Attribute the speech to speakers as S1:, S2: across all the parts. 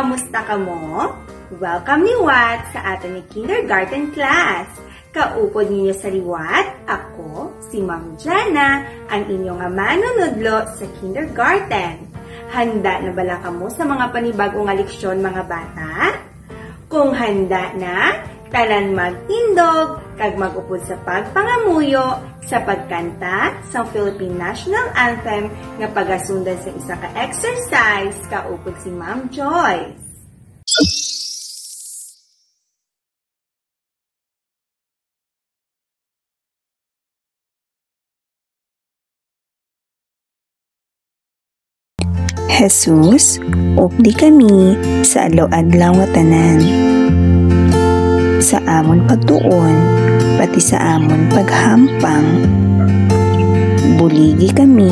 S1: Kamusta ka mo? Welcome liwat sa ato ni kindergarten class. Kaupod ninyo sa liwat, ako, si Ma'am Jana, ang inyong manunudlo sa kindergarten. Handa na bala kamo sa mga panibagong leksyon mga bata? Kung handa na, tanan magtindog, kag magupod sa pagpangamuyo, sa pagkanta sa Philippine National Anthem nga pagasundan sa isa ka exercise, kaupod si Ma'am Joyce.
S2: Jesus, updi kami sa adlaw-adlaw nga tanan. Sa amon pagtuon, pati sa amon paghampang. Buligi kami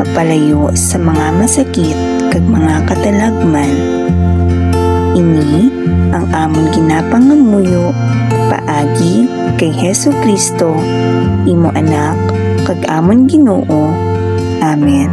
S2: mapalayo sa mga masakit kag mga katalagman. Ini ang amon ginapangamuyo paagi kay Hesus Kristo, imo anak kag amon Ginoo. Amen.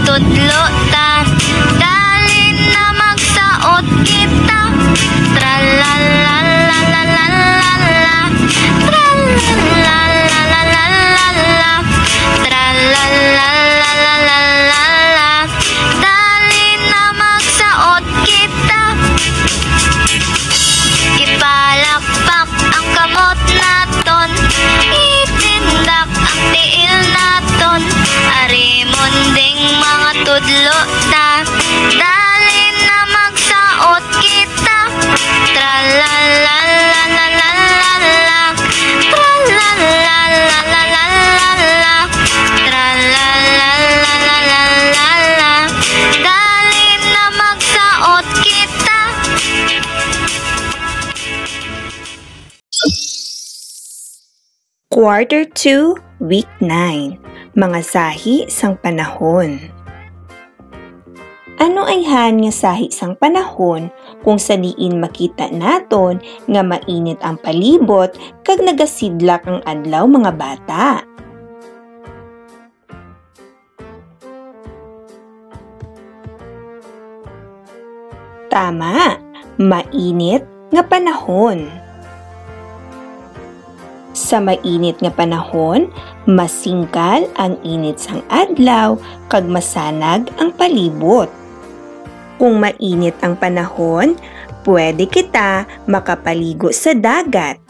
S3: Tudlo ta, dalin na magsaot kita. Tralalalalalalala, tralalalalalalala, tralalalalalalala, dalin na magsaot kita. Ipalakpak ang kamot naton, itindak ang tiil naton. Arimunding mga tudlo ta, dalin na magsaot kita. Tralalalalalalala, tralalalalalalala, tralalalalalalala, dalin na magsaot kita.
S2: Quarter 2, Week 9. Mga sahi sang panahon. Ano ay han nga sahi sang panahon kung sa diin makita naton nga mainit ang palibot kag nagasidlak ang adlaw mga bata? Tama, mainit nga panahon. Sa mainit nga panahon, masingkal ang init sang adlaw kag masanag ang palibot. Kung mainit ang panahon, pwede kita makapaligo sa dagat.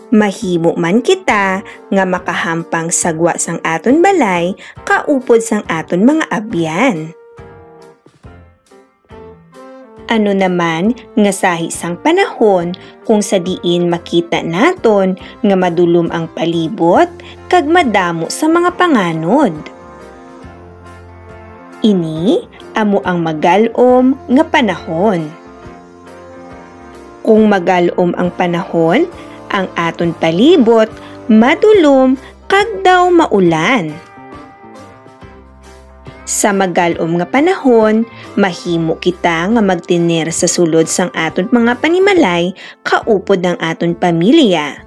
S2: Mahimo man kita nga makahampang sagwa sang aton balay kaupod sang aton mga abyan. Ano naman nga sahi sang panahon kung sa diin makita naton nga madulom ang palibot kag madamo sa mga panganod. Ini amo ang magalom nga panahon. Kung magalom ang panahon, ang aton palibot madulom kag daw maulan. Sa magalom nga panahon, mahimo kita nga magtener sa sulod sang aton mga panimalay kaupod ng aton pamilya.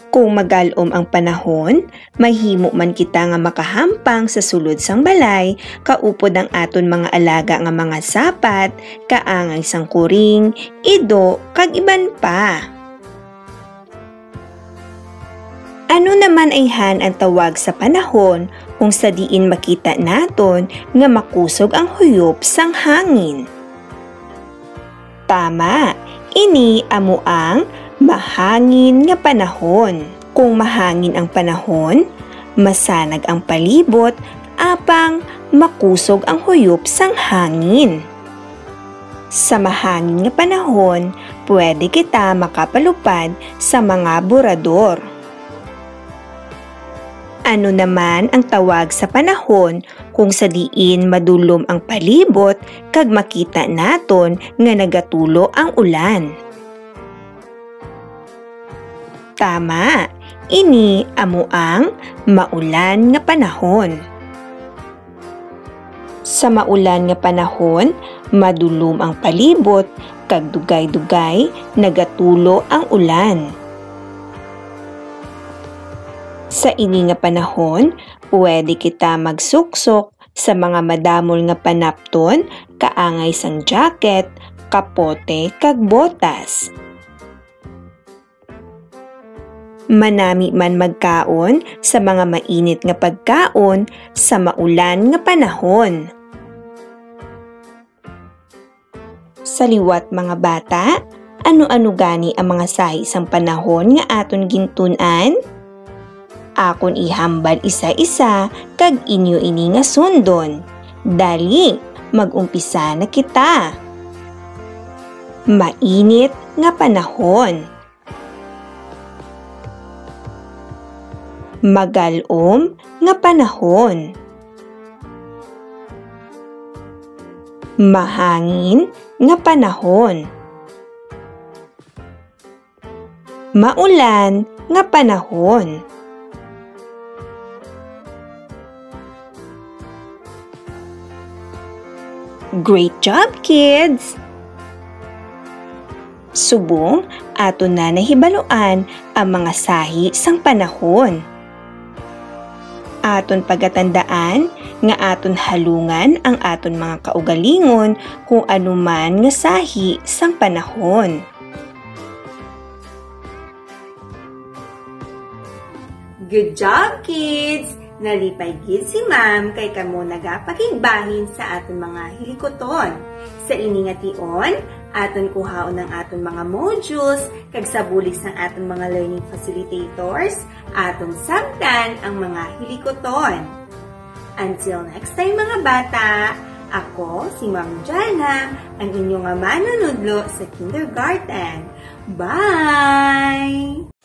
S2: Kung magalom ang panahon, mahimo man kita nga makahampang sa sulod sang balay kaupod ang aton mga alaga nga mga sapat, kaangay sang kuring, ido, kag iban pa. Ano naman ay han ang tawag sa panahon kung sa diin makita naton nga makusog ang huyop sang hangin? Tama, ini amo ang mahangin nga panahon. Kung mahangin ang panahon, masanag ang palibot apang makusog ang huyop sang hangin. Sa mahangin nga panahon, pwede kita makapalupad sa mga burador. Ano naman ang tawag sa panahon kung sa diin madulom ang palibot kag makita naton nga nagatulo ang ulan? Tama, ini amo ang maulan nga panahon. Sa maulan nga panahon, madulom ang palibot kag dugay-dugay nagatulo ang ulan. Sa ini nga panahon, pwede kita magsuksok sa mga madamol nga panapton, kaangay sang jacket, kapote kag botas. Manami man magkaon sa mga mainit nga pagkaon sa maulan nga panahon. Sa liwat mga bata, ano-ano gani ang mga sahi sang panahon nga aton gintun-an? Akon ihambal isa-isa kag inyo ini nga sundon. Dali, mag-umpisa na kita. Mainit nga panahon. Magalom nga panahon. Mahangin nga panahon. Maulan nga panahon. Great job, kids! Subong, aton na nahibaluan ang mga sahi sang panahon. Aton pagatandaan nga aton halungan ang aton mga kaugalingon kung anuman nga sahi sang panahon.
S1: Good job, kids! Nalipay gid si ma'am kay kamo nagapakigbahin sa aton mga hilikoton. Sa ini nga tion, aton kuhaon ng aton mga modules kag sa bulis ng aton mga learning facilitators, aton sabtan ang mga hilikoton. Until next time mga bata, ako si Ma'am Jana, ang inyong manunudlo sa kindergarten. Bye!